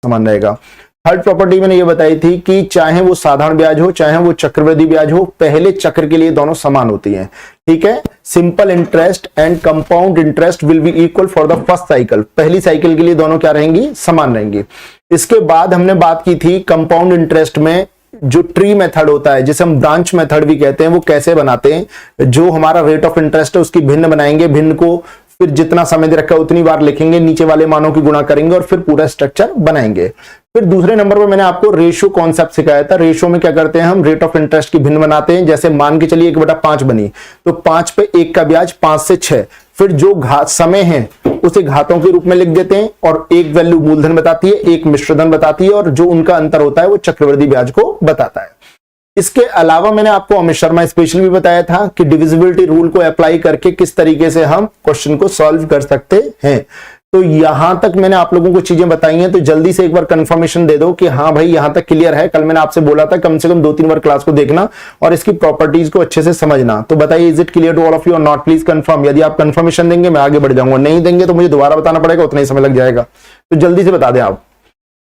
समान रहेगा। Third property मैंने ये बताई थी कि चाहे वो साधारण ब्याज हो चाहे वो चक्रवृद्धि ब्याज हो, पहले चक्र के लिए दोनों समान होती हैं, ठीक है। Simple interest and compound interest will be equal for the first cycle, पहली साइकिल के लिए दोनों क्या रहेंगी, समान रहेंगी। इसके बाद हमने बात की थी कंपाउंड इंटरेस्ट में जो ट्री मेथड होता है, जिसे हम ब्रांच मेथड भी कहते हैं, वो कैसे बनाते हैं, जो हमारा रेट ऑफ इंटरेस्ट है उसकी भिन्न बनाएंगे, भिन्न को फिर जितना समय दे रखा है उतनी बार लिखेंगे, नीचे वाले मानों की गुणा करेंगे और फिर पूरा स्ट्रक्चर बनाएंगे। फिर दूसरे नंबर पर मैंने आपको रेशियो कॉन्सेप्ट सिखाया था। रेशियो में क्या करते हैं, हम रेट ऑफ इंटरेस्ट की भिन्न बनाते हैं। जैसे मान के चलिए 1/5 बनी, तो 5 पे 1 का ब्याज 5 से 6, फिर जो घात समय है उसे घातों के रूप में लिख देते हैं, और एक वैल्यू मूलधन बताती है, एक मिश्रधन बताती है, और जो उनका अंतर होता है वो चक्रवृद्धि ब्याज को बताता है। इसके अलावा मैंने आपको अमित शर्मा स्पेशल भी बताया था कि डिविजिबिलिटी रूल को अप्लाई करके किस तरीके से हम क्वेश्चन को सॉल्व कर सकते हैं। तो यहां तक मैंने आप लोगों को चीजें बताई हैं, तो जल्दी से एक बार कंफर्मेशन दे दो कि हाँ भाई यहां तक क्लियर है। कल मैंने आपसे बोला था कम से कम 2-3 बार क्लास को देखना और इसकी प्रॉपर्टीज को अच्छे से समझना। तो बताइए, is it clear to all of you और नॉट? Please confirm. यदि आप कंफर्मेशन देंगे मैं आगे बढ़ जाऊंगा, नहीं देंगे तो मुझे दोबारा बताना पड़ेगा, उतना ही समय लग जाएगा। तो जल्दी से बता दें आप,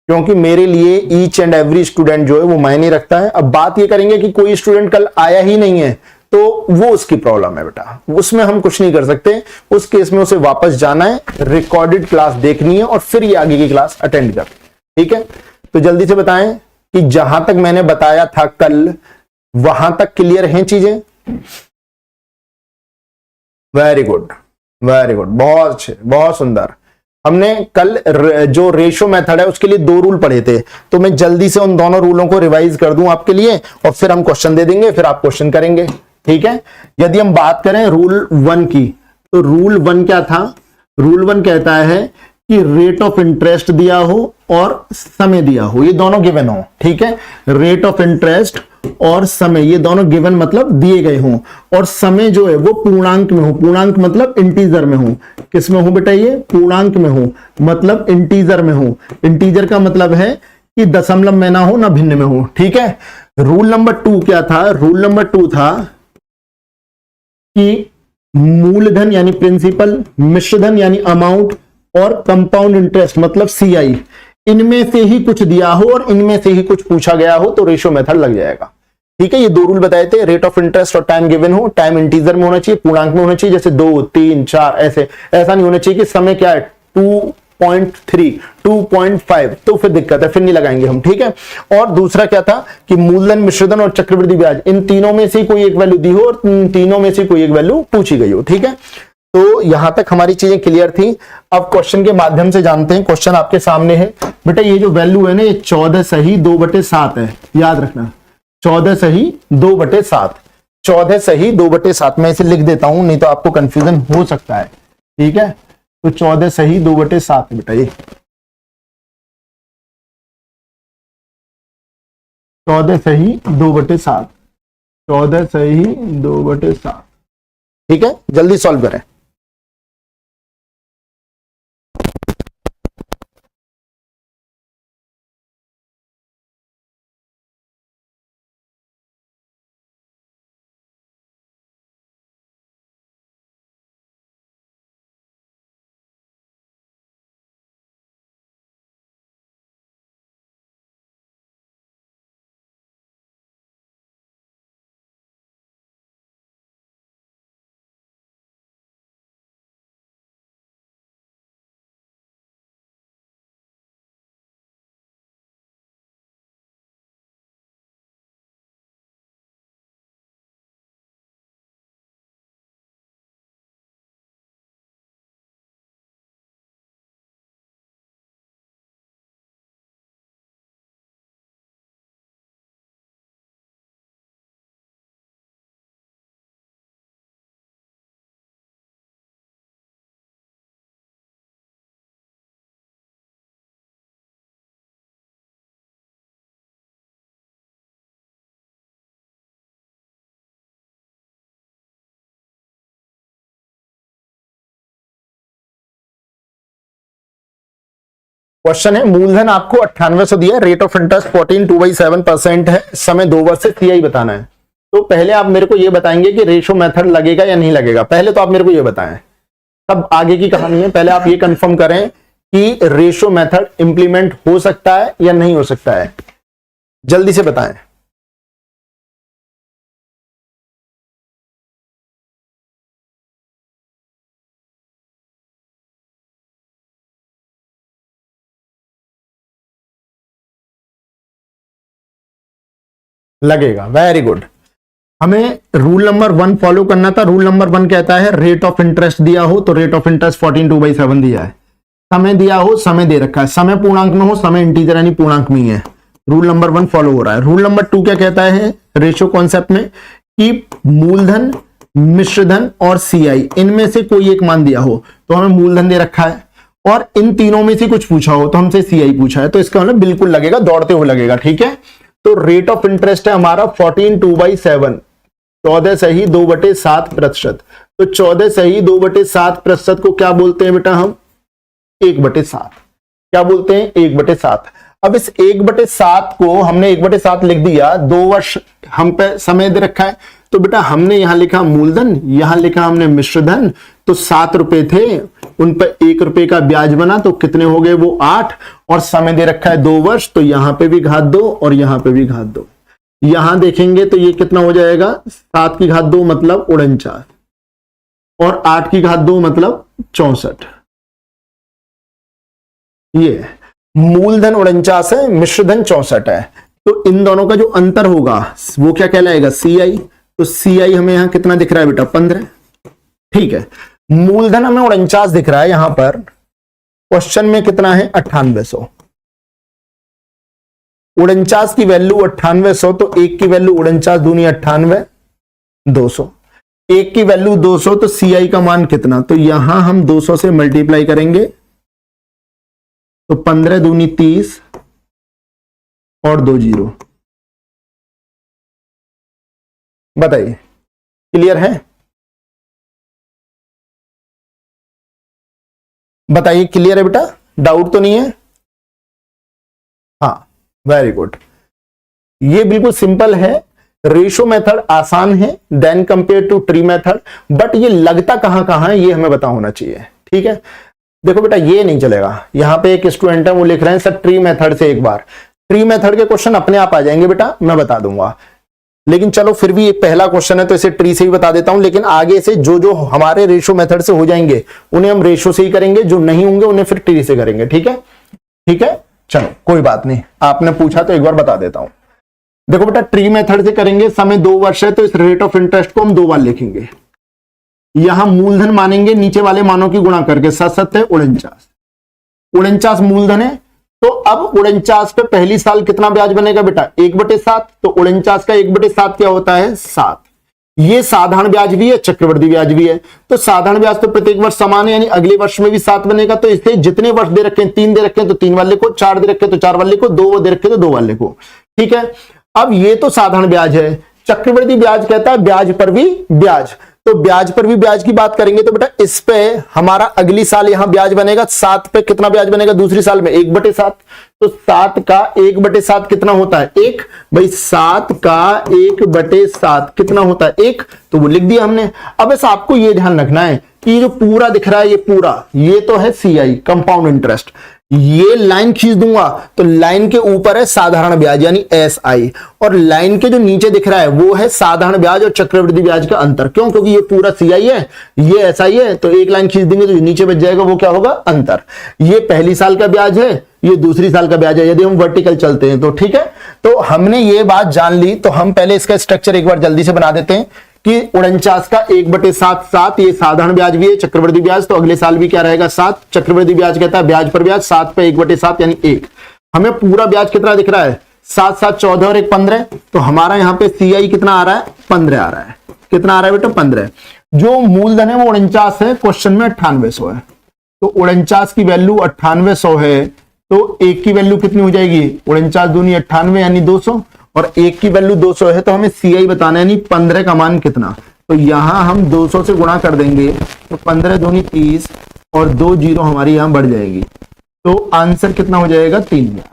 क्योंकि मेरे लिए ईच एंड एवरी स्टूडेंट जो है वो मायने रखता है। अब बात ये करेंगे कि कोई स्टूडेंट कल आया ही नहीं है तो वो उसकी प्रॉब्लम है बेटा, उसमें हम कुछ नहीं कर सकते। उस केस में उसे वापस जाना है, रिकॉर्डेड क्लास देखनी है और फिर ये आगे की क्लास अटेंड कर, ठीक है। तो जल्दी से बताएं कि जहां तक मैंने बताया था कल वहां तक क्लियर हैं चीजें? वेरी गुड, वेरी गुड, बहुत अच्छे, बहुत सुंदर। हमने कल जो रेशो मेथड है उसके लिए 2 रूल पढ़े थे, तो मैं जल्दी से उन दोनों रूलों को रिवाइज कर दूं आपके लिए और फिर हम क्वेश्चन दे देंगे, फिर आप क्वेश्चन करेंगे, ठीक है। यदि हम बात करें रूल 1 की, तो रूल 1 क्या था? रूल 1 कहता है कि रेट ऑफ इंटरेस्ट दिया हो और समय दिया हो, ये दोनों गिवन हो, ठीक है। रेट ऑफ इंटरेस्ट और समय ये दोनों गिवन मतलब दिए गए हों, और समय जो है वो पूर्णांक में हो। पूर्णांक मतलब इंटीजर में हो। किस में हो बेटा? ये पूर्णांक में हो, मतलब इंटीजर में हो। इंटीजर का मतलब है कि दशमलव में ना हो ना भिन्न में हो, ठीक है। रूल नंबर 2 क्या था? रूल नंबर 2 था कि मूलधन यानी प्रिंसिपल, मिश्रधन यानी अमाउंट और कंपाउंड इंटरेस्ट मतलब सीआई, इनमें से ही कुछ दिया हो और इनमें से ही कुछ पूछा गया हो तो रेशियो मेथड लग जाएगा, ठीक है। ये 2 रूल बताए थे, रेट ऑफ इंटरेस्ट और टाइम गिवन हो, टाइम इंटीजर में होना चाहिए, पूर्णांक में होना चाहिए, जैसे 2, 3, 4 ऐसा नहीं होना चाहिए कि समय क्या है 2.3, 2.5, तो फिर दिक्कत है, फिर नहीं लगाएंगे हम, ठीक है। और दूसरा क्या था कि मूलधन, मिश्रधन और चक्रवृद्धि ब्याज, इन तीनों में से कोई एक वैल्यू दी हो और तीनों में से कोई एक वैल्यू पूछी गई हो, ठीक है। तो यहां तक हमारी चीजें क्लियर थी। अब क्वेश्चन के माध्यम से जानते हैं। क्वेश्चन आपके सामने है बेटा, ये जो वैल्यू है ना, ये 14 सही 2/7 है, याद रखना 14 सही 2/7, 14 सही 2/7। मैं इसे लिख देता हूं, नहीं तो आपको कंफ्यूजन हो सकता है, ठीक है। तो 14 सही 2/7 है बेटा, ये 14 सही 2/7, 14 सही 2/7, ठीक है। जल्दी सॉल्व करें। क्वेश्चन है, मूलधन आपको 9800 दिया, रेट ऑफ इंटरेस्ट 14.27% है, समय 2 वर्ष से सीआई बताना है। तो पहले आप मेरे को ये बताएंगे कि रेशो मेथड लगेगा या नहीं लगेगा। पहले तो आप मेरे को ये बताएं, तब आगे की कहानी है। पहले आप ये कंफर्म करें कि रेशो मेथड इंप्लीमेंट हो सकता है या नहीं हो सकता है? जल्दी से बताएं। लगेगा, वेरी गुड। हमें रूल नंबर 1 फॉलो करना था। रूल नंबर 1 कहता है रेट ऑफ इंटरेस्ट दिया हो तो रेट ऑफ इंटरेस्ट 14/2/7 दिया है। समय दिया हो, समय दे रखा है, समय पूर्णांक में हो, समय इंटीजर यानी पूर्णांक में ही है। रूल नंबर 1 फॉलो हो रहा है। रूल नंबर 2 क्या कहता है रेशो कॉन्सेप्ट में कि मूलधन, मिश्रधन और सीआई इनमें से कोई एक मान दिया हो तो हमें मूलधन दे रखा है, और इन तीनों में से कुछ पूछा हो तो हमसे सीआई पूछा है, तो इसका मतलब बिल्कुल लगेगा, दौड़ते हुए लगेगा। ठीक है, तो रेट ऑफ इंटरेस्ट है हमारा 14/2/7, 14 सही 2/7%। तो 14 सही 2/7% को क्या बोलते हैं बेटा? हम 1/7। क्या बोलते हैं? 1/7। अब इस 1/7 को हमने 1/7 लिख दिया, 2 वर्ष हम पे समय दे रखा है, तो बेटा हमने यहां लिखा मूलधन, यहां लिखा हमने मिश्रधन, तो 7 रुपए थे, उन पर 1 रुपए का ब्याज बना, तो कितने हो गए वो 8, और समय दे रखा है 2 वर्ष, तो यहां पे भी घात 2 और यहां पे भी घात 2। यहां देखेंगे तो ये कितना हो जाएगा? 7 की घात 2 मतलब 49, और 8 की घात 2 मतलब 64। ये मूलधन 49 है, मिश्रधन 64 है, तो इन दोनों का जो अंतर होगा वो क्या कहलाएगा? सीआई। तो सीआई हमें यहां कितना दिख रहा है बेटा? 15। ठीक है, मूलधन हमें 49 दिख रहा है, यहां पर क्वेश्चन में कितना है? 9800। 49 की वैल्यू 9800, तो 1 की वैल्यू 49 दूनी 98, 200। 1 की वैल्यू 200, तो सीआई का मान कितना? तो यहां हम 200 से मल्टीप्लाई करेंगे, तो 15 दूनी 30 और 2 जीरो। बताइए, क्लियर है? बताइए, क्लियर है बेटा? डाउट तो नहीं है? हाँ, वेरी गुड। ये बिल्कुल सिंपल है। रेशो मेथड आसान है than compare to tree method, but ये लगता कहां कहां है ये हमें पता होना चाहिए। ठीक है, देखो बेटा ये नहीं चलेगा। यहां पे एक स्टूडेंट है वो लिख रहे हैं सर ट्री मेथड से एक बार। ट्री मेथड के क्वेश्चन अपने आप आ जाएंगे बेटा, मैं बता दूंगा, लेकिन चलो फिर भी एक पहला क्वेश्चन है तो इसे ट्री से ही बता देता हूं, लेकिन आगे से जो जो हमारे रेशो मेथड से हो जाएंगे उन्हें हम रेशो से ही करेंगे, जो नहीं होंगे उन्हें फिर ट्री से करेंगे। ठीक है, ठीक है, चलो कोई बात नहीं, आपने पूछा तो एक बार बता देता हूं। देखो बेटा ट्री मेथड से करेंगे, समय 2 वर्ष है तो इस रेट ऑफ इंटरेस्ट को हम 2 बार लिखेंगे। यहां मूलधन मानेंगे नीचे वाले मानों की गुणा करके, 7 है 49, 49 मूलधन है, तो अब 49 पे पहली साल कितना ब्याज बनेगा बेटा? 1/7। तो 49 का 1/7 क्या होता है? 7। ये साधारण ब्याज भी है, चक्रवृद्धि ब्याज भी है, तो साधारण ब्याज तो प्रत्येक वर्ष समान है, यानी अगले वर्ष में भी 7 बनेगा। तो इसे जितने वर्ष दे रखे हैं, 3 दे रखे हैं तो 3 वाले को, 4 दे रखे हैं तो 4 वाले को, 2 दे रखे तो 2 वाले को। ठीक है, अब ये तो साधारण ब्याज है। चक्रवृद्धि ब्याज कहता है ब्याज पर भी ब्याज, तो ब्याज पर भी ब्याज की बात करेंगे तो बेटा इस पे हमारा अगली साल यहां ब्याज बनेगा 7 पे, कितना ब्याज बनेगा दूसरी साल में? 1/7। तो 7 का 1/7 कितना होता है? 1। भाई 7 का 1/7 कितना होता है? 1। तो वो लिख दिया हमने। अब ऐसा आपको ये ध्यान रखना है कि ये जो पूरा दिख रहा है ये पूरा, ये तो है सीआई कंपाउंड इंटरेस्ट। ये लाइन खींच दूंगा तो लाइन के ऊपर है साधारण ब्याज यानी एसआई, और लाइन के जो नीचे दिख रहा है वो है साधारण ब्याज और चक्रवृद्धि ब्याज का अंतर। क्यों? क्योंकि ये पूरा सीआई है, ये एसआई है, तो एक लाइन खींच देंगे तो नीचे बच जाएगा, वो क्या होगा? अंतर। ये पहली साल का ब्याज है, ये दूसरी साल का ब्याज है, यदि हम वर्टिकल चलते हैं तो। ठीक है, तो हमने ये बात जान ली, तो हम पहले इसका स्ट्रक्चर एक बार जल्दी से बना देते हैं कि 49 का 1/7 7, ये साधारण ब्याज भी है, चक्रवृद्धि ब्याज, तो अगले साल भी क्या रहेगा? 7। चक्रवृद्धि ब्याज कहता है ब्याज पर ब्याज, 7 पे 1/7 यानी 1। हमें पूरा ब्याज कितना दिख रहा है? 7 7 14 और 1 15, तो हमारा यहां पे सीआई कितना आ रहा है? 15 आ रहा है। कितना आ रहा है बेटा? 15। जो मूलधन है वो 49 है, क्वेश्चन में 9800 है, तो 49 की वैल्यू 9800 है, तो 1 की वैल्यू कितनी हो जाएगी? 49 दूनी 98 यानी 200, और 1 की वैल्यू 200 है, तो हमें सीआई बताना है, यानी 15 का मान कितना? तो यहां हम 200 से गुणा कर देंगे, तो 15 दूनी 30 और 2 जीरो हमारी यहां बढ़ जाएगी, तो आंसर कितना हो जाएगा? 3000।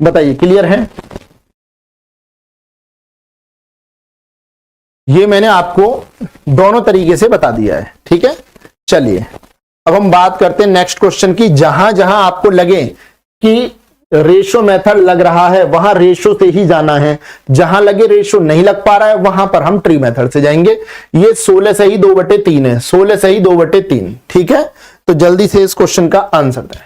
बताइए, क्लियर है? ये मैंने आपको दोनों तरीके से बता दिया है, ठीक है। चलिए अब हम बात करते हैं नेक्स्ट क्वेश्चन की। जहां जहां आपको लगे कि रेशो मेथड लग रहा है वहां रेशो से ही जाना है, जहां लगे रेशो नहीं लग पा रहा है वहां पर हम ट्री मेथड से जाएंगे। ये 16 सही 2/3 है, 16 सही 2/3, ठीक है। तो जल्दी से इस क्वेश्चन का आंसर दें।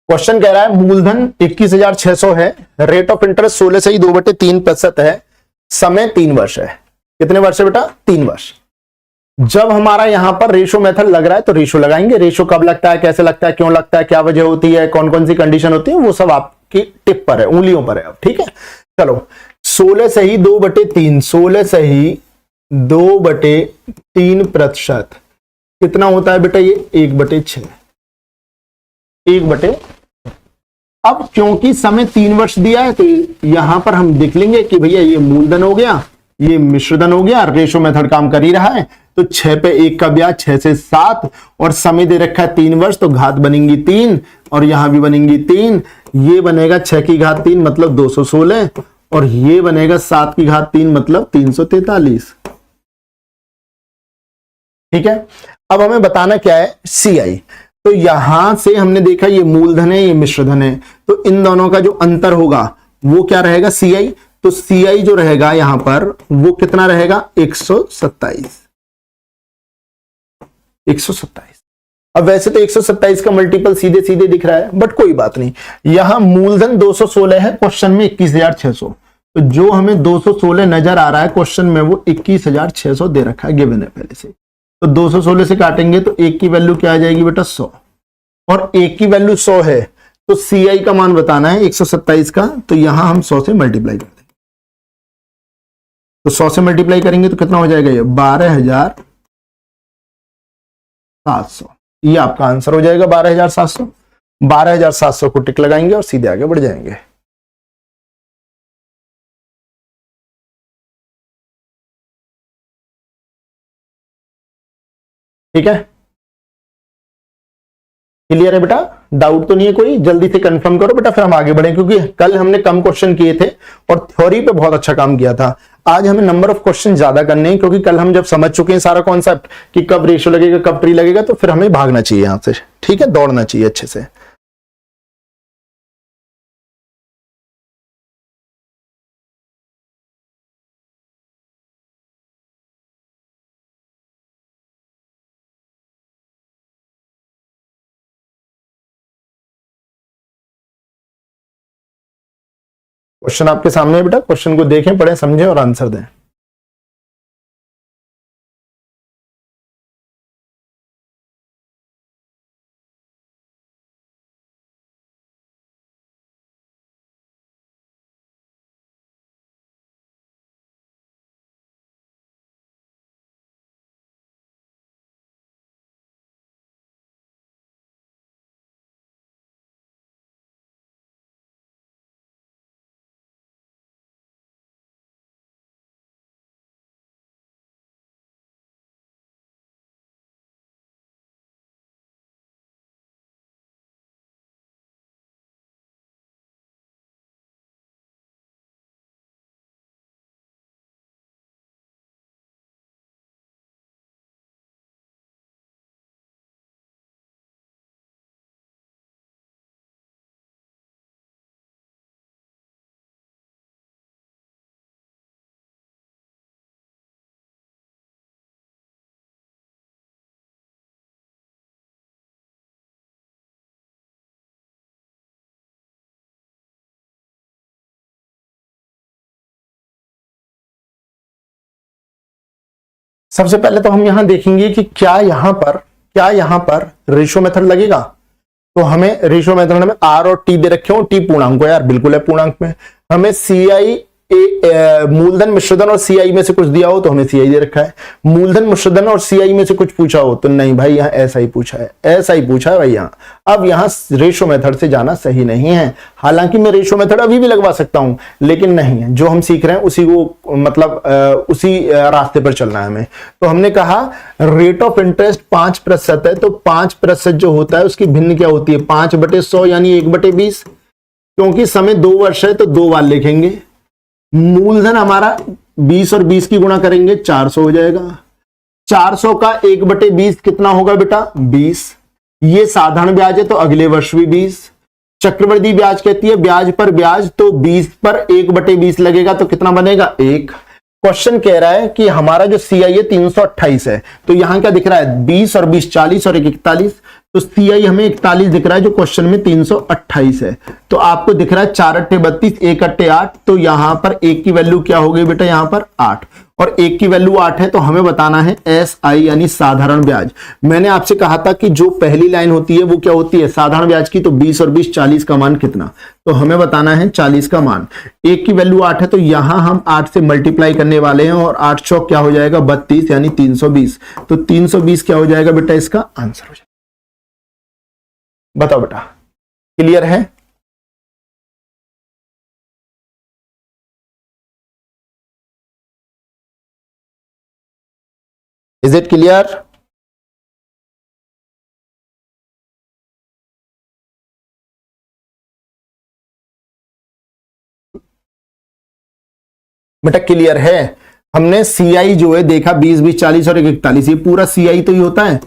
क्वेश्चन कह रहा है मूलधन 21,600 है, रेट ऑफ इंटरेस्ट 16 से ही 2/3% है, समय 3 वर्ष है। कितने वर्ष है बेटा? 3 वर्ष। जब हमारा यहां पर रेशो मेथड लग रहा है तो रेशो लगाएंगे। रेशो कब लगता है, कैसे लगता है, क्यों लगता है, क्या वजह होती है, कौन कौन सी कंडीशन होती है, वो सब आपकी टिप पर है, उंगलियों पर है अब, ठीक है। चलो 16 से ही 2/3, 16 से ही 2/3% कितना होता है बेटा? ये 1/6, 1/। अब क्योंकि समय 3 वर्ष दिया है तो यहां पर हम देख लेंगे कि भैया ये मूलधन हो गया, ये मिश्रधन हो गया, रेशो मेथड काम कर ही रहा है। तो 6 पे 1 का ब्याज 6 से 7 और समय दे रखा है 3 वर्ष, तो घात बनेंगी 3 और यहां भी बनेंगी 3। ये बनेगा 6 की घात 3 मतलब 216 और ये बनेगा 7 की घात 3 मतलब 343, ठीक है। अब हमें बताना क्या है? CI। तो यहां से हमने देखा ये मूलधन है, ये मिश्रधन है, तो इन दोनों का जो अंतर होगा वो क्या रहेगा? CI। तो CI जो रहेगा यहां पर वो कितना रहेगा? 127, 127। अब वैसे तो 127 का मल्टीपल सीधे सीधे दिख रहा है, बट कोई बात नहीं। यहां मूलधन 216 है, क्वेश्चन में 21,600, तो जो हमें 216 नजर आ रहा है क्वेश्चन में वो 21,600 दे रखा है, गिवन है पहले से। तो 216 से काटेंगे तो एक की वैल्यू क्या आ जाएगी बेटा? 100, और एक की वैल्यू 100 है तो CI का मान बताना है 127 का, तो यहां हम 100 से मल्टीप्लाई कर देंगे। तो 100 से मल्टीप्लाई करेंगे तो कितना हो जाएगा? ये 12,700, ये आपका आंसर हो जाएगा 12,700। 12,700 को टिक लगाएंगे और सीधे आगे बढ़ जाएंगे। ठीक है, क्लियर है बेटा? डाउट तो नहीं है कोई? जल्दी से कंफर्म करो बेटा, फिर हम आगे बढ़े, क्योंकि कल हमने कम क्वेश्चन किए थे और थ्योरी पे बहुत अच्छा काम किया था। आज हमें नंबर ऑफ क्वेश्चन ज्यादा करने हैं, क्योंकि कल हम जब समझ चुके हैं सारा कॉन्सेप्ट कि कब रेशो लगेगा, कब ट्री लगेगा, तो फिर हमें भागना चाहिए यहां से, ठीक है, दौड़ना चाहिए अच्छे से। क्वेश्चन आपके सामने है बेटा, क्वेश्चन को देखें, पढ़ें, समझें और आंसर दें। सबसे पहले तो हम यहां देखेंगे कि क्या यहां पर रेशियो मेथड लगेगा। तो हमें रेशियो मेथड में आर और टी दे रखे हो, टी पूर्णांक है यार, बिल्कुल है पूर्णांक में। हमें सीआई मूलधन मिश्रधन और सीआई में से कुछ दिया हो तो हमें सीआई दे रखा है, मूलधन मिश्रधन और सीआई में से कुछ पूछा हो तो नहीं भाई, यहाँ ऐसा ही पूछा है भाई यहाँ। अब यहाँ रेशियो मेथड से जाना सही नहीं है। हालांकि मैं रेशियो मेथड अभी भी लगवा सकता हूं, लेकिन नहीं है, जो हम सीख रहे हैं उसी को मतलब उसी रास्ते पर चलना है हमें। तो हमने कहा रेट ऑफ इंटरेस्ट 5% है, तो 5% जो होता है उसकी भिन्न क्या होती है, 5/100 यानी 1/20। क्योंकि समय 2 वर्ष है तो 2 बार लिखेंगे। मूलधन हमारा 20 और 20 की गुणा करेंगे 400 हो जाएगा। 400 का 1/20 कितना होगा बेटा, 20। ये साधारण ब्याज है तो अगले वर्ष भी 20। चक्रवृद्धि ब्याज कहती है ब्याज पर ब्याज, तो 20 पर 1/20 लगेगा तो कितना बनेगा, 1। क्वेश्चन कह रहा है कि हमारा जो सीआई है 328 है, तो यहां क्या दिख रहा है, 20 और 20 40 और 1 41, तो सीआई हमें 41 दिख रहा है, जो क्वेश्चन में 328 है। तो आपको दिख रहा है 4 अट्ठे 32, 1 अट्ठे 8, तो यहां पर 1 की वैल्यू क्या हो गई बेटा, यहां पर 8, और 1 की वैल्यू 8 है, तो हमें बताना है एसआई यानी साधारण ब्याज। मैंने आपसे कहा था कि जो पहली लाइन होती है वो क्या होती है, साधारण ब्याज की, तो 20 और 20 40 का मान कितना, तो हमें बताना है 40 का मान। 1 की वैल्यू 8 है, तो यहां हम 8 से मल्टीप्लाई करने वाले हैं, और 8 चौक क्या हो जाएगा 32 यानी 320, तो 320 क्या हो जाएगा बेटा, इसका आंसर हो जाएगा। बताओ बेटा, क्लियर है? Is it clear? बेटा क्लियर है? हमने सीआई जो है देखा 20 20 40 और 1 41, ये पूरा सीआई तो ही होता है।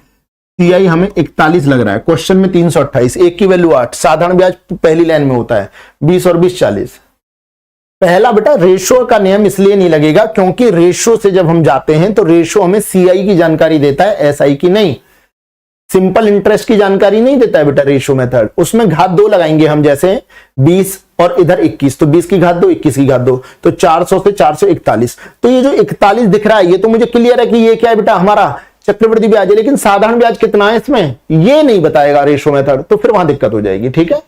सीआई हमें 41 लग रहा है, क्वेश्चन में 328, 1 की वैल्यू 8, साधारण ब्याज पहली लाइन में होता है 20 और 20 40। पहला बेटा रेशो का नियम इसलिए नहीं लगेगा क्योंकि रेशो से जब हम जाते हैं तो रेशो हमें सीआई की जानकारी देता है, एसआई की नहीं। सिंपल इंटरेस्ट की जानकारी नहीं देता है बेटा रेशो मेथड। उसमें घात 2 लगाएंगे हम, जैसे 20 और इधर 21, तो 20 की घात 2 21 की घात 2, तो 400 से 441। तो ये जो 41 दिख रहा है ये तो मुझे क्लियर है कि ये क्या है बेटा, हमारा चक्रवृद्धि ब्याज है, लेकिन साधारण ब्याज कितना है इसमें ये नहीं बताएगा रेशो मेथड, तो फिर वहां दिक्कत हो जाएगी। ठीक है,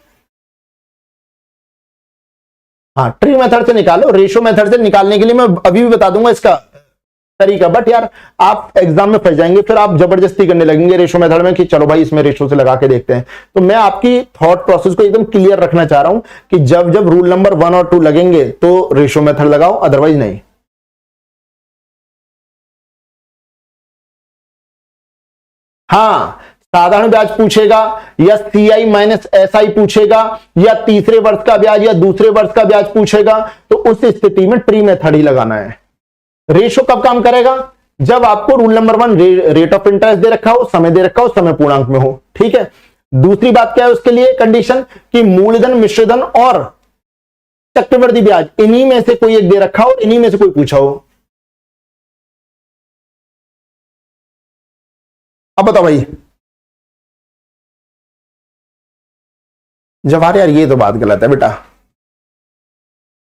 हाँ ट्री मेथड से निकालो, रेशो मेथड से निकालने के लिए मैं अभी भी बता दूंगा इसका तरीका, बट यार आप एग्जाम में फंस जाएंगे, फिर आप जबरदस्ती करने लगेंगे रेशो मेथड में कि चलो भाई इसमें रेशो से लगा के देखते हैं। तो मैं आपकी थॉट प्रोसेस को एकदम क्लियर रखना चाह रहा हूं कि जब जब रूल नंबर 1 और 2 लगेंगे तो रेशो मेथड लगाओ, अदरवाइज नहीं। हाँ, साधारण ब्याज पूछेगा या सीआई माइनस एसआई पूछेगा या तीसरे वर्ष का ब्याज या दूसरे वर्ष का ब्याज पूछेगा, तो उस स्थिति में ट्री मेथड ही लगाना है। रेशो कब काम करेगा, जब आपको rule number 1 rate of interest दे रखा हो, समय दे रखा हो, समय पूर्णांक में हो। ठीक है, दूसरी बात क्या है उसके लिए कंडीशन, कि मूलधन मिश्रधन और चक्रवृद्धि ब्याज इन्हीं में से कोई एक दे रखा हो, इन्हीं में से कोई पूछा हो। अब बताओ भाई, जवाहर यार ये तो बात गलत है बेटा,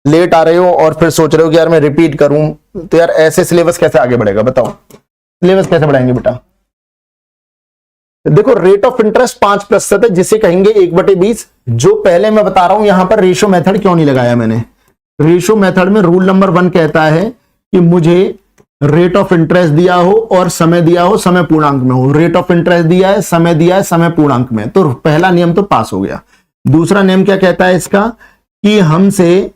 लेट आ रहे हो और फिर सोच रहे हो कि यार मैं रिपीट करूं, तो यार ऐसे सिलेबस कैसे आगे बढ़ेगा, बताओ सिलेबस कैसे बढ़ाएंगे बेटा। देखो रेट ऑफ इंटरेस्ट 5% है, जिसे कहेंगे 1/20। जो पहले मैं बता रहा हूं यहां पर रेशो मेथड क्यों नहीं लगाया मैंने, रेशो मेथड में रूल नंबर 1 कहता है कि मुझे रेट ऑफ इंटरेस्ट दिया हो और समय दिया हो, समय पूर्णांक में हो। रेट ऑफ इंटरेस्ट दिया है, समय दिया है, समय पूर्णांक में, तो पहला नियम तो पास हो गया। दूसरा नियम क्या कहता है इसका, कि हमसे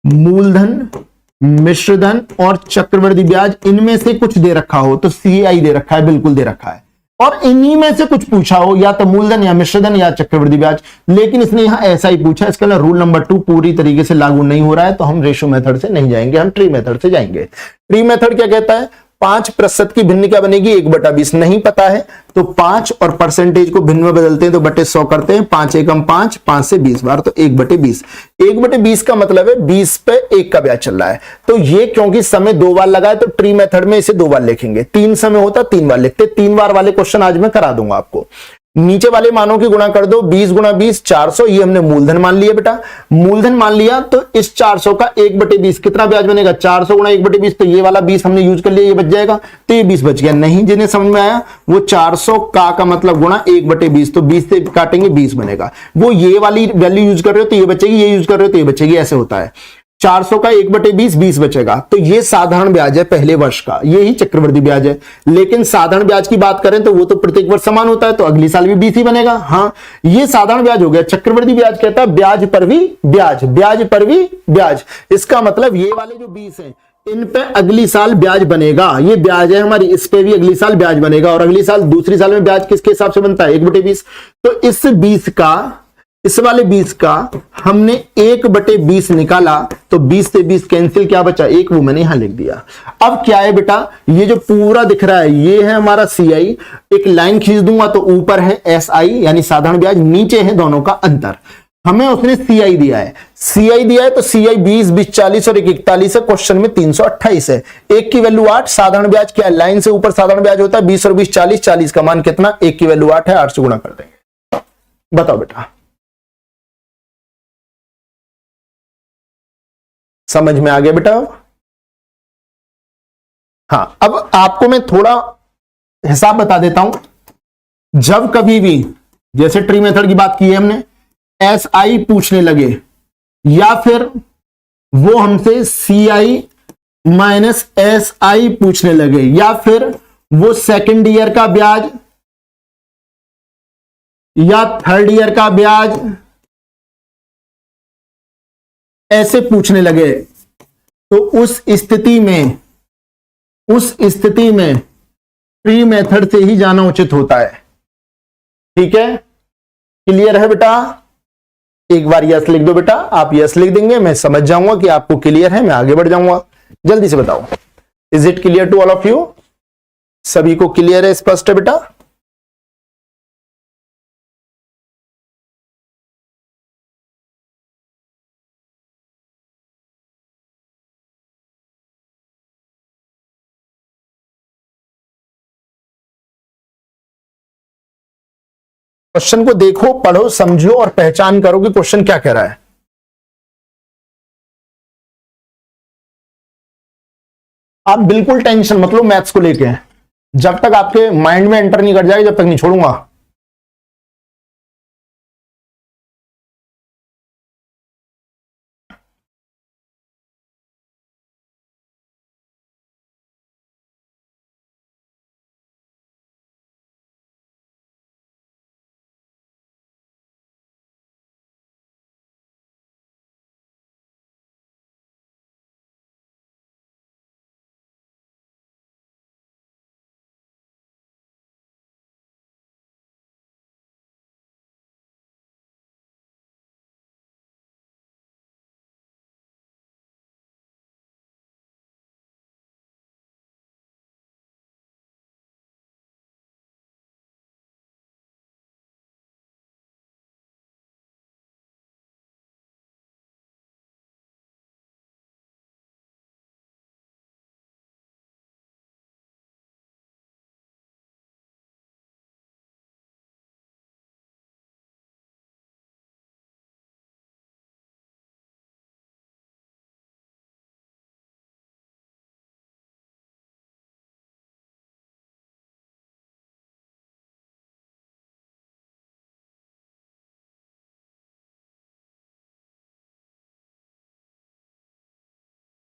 मूलधन मिश्रधन और चक्रवृद्धि ब्याज इनमें से कुछ दे रखा हो, तो सीआई दे रखा है, बिल्कुल दे रखा है, और इन्हीं में से कुछ पूछा हो, या तो मूलधन या मिश्रधन या चक्रवृद्धि ब्याज, लेकिन इसने यहां ऐसा ही पूछा। इसका रूल नंबर 2 पूरी तरीके से लागू नहीं हो रहा है, तो हम रेशो मेथड से नहीं जाएंगे, हम ट्री मेथड से जाएंगे। ट्री मेथड क्या कहता है, 5% की भिन्न क्या बनेगी, 1/20। नहीं पता है तो 5 और परसेंटेज को भिन्न में बदलते हैं तो बटे 100 करते हैं, 5 एकम 5, 5 से 20 बार, तो 1/20। 1/20 का मतलब है 20 पे 1 का ब्याज चल रहा है। तो ये क्योंकि समय 2 बार लगा है तो ट्री मेथड में इसे 2 बार लिखेंगे। 3 समय होता 3 बार लिखते, 3 बार वाले क्वेश्चन आज मैं करा दूंगा आपको। नीचे वाले मानों की गुणा कर दो, 20 गुणा 20 400, ये हमने मूलधन मान लिया बेटा। मूलधन मान लिया तो इस 400 का 1/20 कितना ब्याज बनेगा, 400 गुणा 1/20, तो ये वाला 20 हमने यूज कर लिया, ये बच जाएगा, तो ये 20 बच गया। नहीं जिन्हें समझ में आया वो 400 का मतलब गुणा 1/20, तो 20 से काटेंगे 20 बनेगा। वो ये वाली वैल्यू यूज कर रहे हो तो ये बचेगी, ये यूज कर रहे हो तो ये बचेगी, ऐसे होता है। 400 का 1/20 20 बचेगा, तो ये साधारण ब्याज है पहले वर्ष का, ये ही चक्रवृद्धि ब्याज है। लेकिन साधारण ब्याज की बात करें तो वो तो प्रत्येक वर्ष समान होता है, तो अगली साल भी 20 ही बनेगा। हाँ, ये साधारण ब्याज हो गया। चक्रवृद्धि ब्याज कहता है ब्याज पर भी ब्याज, ब्याज पर भी ब्याज। इसका मतलब ये वाले जो 20 हैं इन पे अगली साल ब्याज बनेगा, ये ब्याज है हमारी, इस पे भी अगली साल ब्याज बनेगा। और अगली साल दूसरी साल में ब्याज किसके हिसाब से बनता है, 1/20। तो इस 20 का, इस वाले 20 का हमने 1/20 निकाला, तो 20 से 20 कैंसिल, क्या बचा 1, वो मैंने यहां लिख दिया। अब क्या है बेटा, ये जो पूरा दिख रहा है ये है हमारा CI, एक लाइन खींच दूंगा तो ऊपर है SI यानी साधारण ब्याज, नीचे है दोनों का अंतर। हमें उसने CI दिया है, CI दिया है तो CI 20 20 40 और 1 41 है, क्वेश्चन में 328 है। 1 की वैल्यू 8, साधारण ब्याज क्या है, लाइन से ऊपर साधारण ब्याज होता है 20 और 20 40, 40 का मान कितना, 1 की वैल्यू 8 है, 8 से गुणा कर देंगे। बताओ बेटा, समझ में आ गया बेटा? हाँ, अब आपको मैं थोड़ा हिसाब बता देता हूं। जब कभी भी जैसे ट्री मेथड की बात की है हमने, SI पूछने लगे या फिर वो हमसे CI माइनस SI पूछने लगे, या फिर वो सेकेंड ईयर का ब्याज या थर्ड ईयर का ब्याज ऐसे पूछने लगे, तो उस स्थिति में ट्री मेथड से ही जाना उचित होता है। ठीक है, क्लियर है बेटा? एक बार यस लिख दो बेटा, आप यस लिख देंगे, मैं समझ जाऊंगा कि आपको क्लियर है, मैं आगे बढ़ जाऊंगा। जल्दी से बताओ, is it clear to all of you? सभी को क्लियर है, स्पष्ट है बेटा? क्वेश्चन को देखो, पढ़ो, समझो और पहचान करो कि क्वेश्चन क्या कह रहा है। आप बिल्कुल टेंशन मत लो मैथ्स को लेके, जब तक आपके माइंड में एंटर नहीं कर जाएगा जब तक नहीं छोड़ूंगा।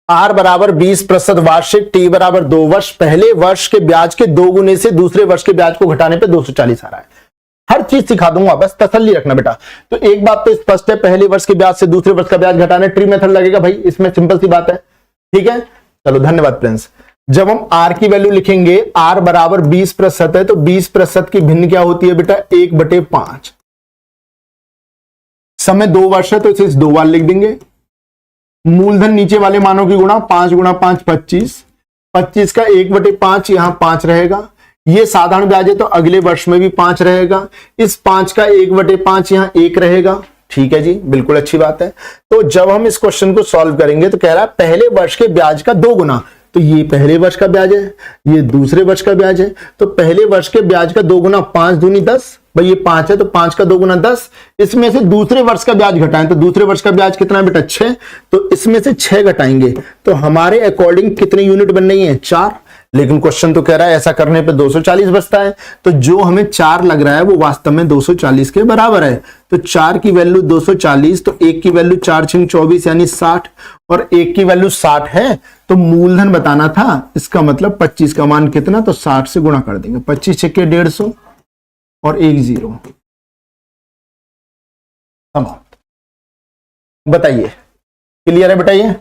R बराबर 20% वार्षिक, T बराबर 2 वर्ष, पहले वर्ष के ब्याज के 2 गुने से दूसरे वर्ष के ब्याज को घटाने पे 240 आ रहा है। हर चीज सिखा दूंगा, बस तसल्ली रखना बेटा। तो एक बात तो स्पष्ट है, पहले वर्ष के ब्याज से दूसरे वर्ष का ब्याज घटाने ट्री मेथड लगेगा भाई, इसमें सिंपल सी बात है। ठीक है, चलो धन्यवाद प्रिंस। जब हम R की वैल्यू लिखेंगे, R बराबर 20% है, तो 20% की भिन्न क्या होती है बेटा, 1/5। समय 2 वर्ष है तो इसे 2 बार लिख देंगे। मूलधन नीचे वाले मानों की गुणा, 5 गुणा 5 25, 25 का 1/5 यहां 5 रहेगा। ये साधारण ब्याज है तो अगले वर्ष में भी 5 रहेगा। इस 5 का 1/5 यहां 1 रहेगा। ठीक है जी, बिल्कुल अच्छी बात है। तो जब हम इस क्वेश्चन को सॉल्व करेंगे तो कह रहा है पहले वर्ष के ब्याज का 2 गुना, तो ये पहले वर्ष का ब्याज है, ये दूसरे वर्ष का ब्याज है, तो पहले वर्ष के ब्याज का 2 गुना 5 दूनी 10, भाई ये 5 है तो 5 का 2 गुना 10, इसमें से दूसरे वर्ष का ब्याज घटाएं तो दूसरे वर्ष का ब्याज कितना बेटा 6, तो इसमें से 6 घटाएंगे तो हमारे अकॉर्डिंग कितने यूनिट बन रही है 4। लेकिन क्वेश्चन तो कह रहा है ऐसा करने पे 240 बचता है, तो जो हमें 4 लग रहा है वो वास्तव में 240 के बराबर है। तो 4 की वैल्यू 240, तो 1 की वैल्यू 4 6 24 यानी 60, और 1 की वैल्यू 60 है तो मूलधन बताना था, इसका मतलब 25 का मान कितना, तो 60 से गुणा कर देंगे, 25 छक्के 150 और 1 0। बताइए क्लियर है, बताइए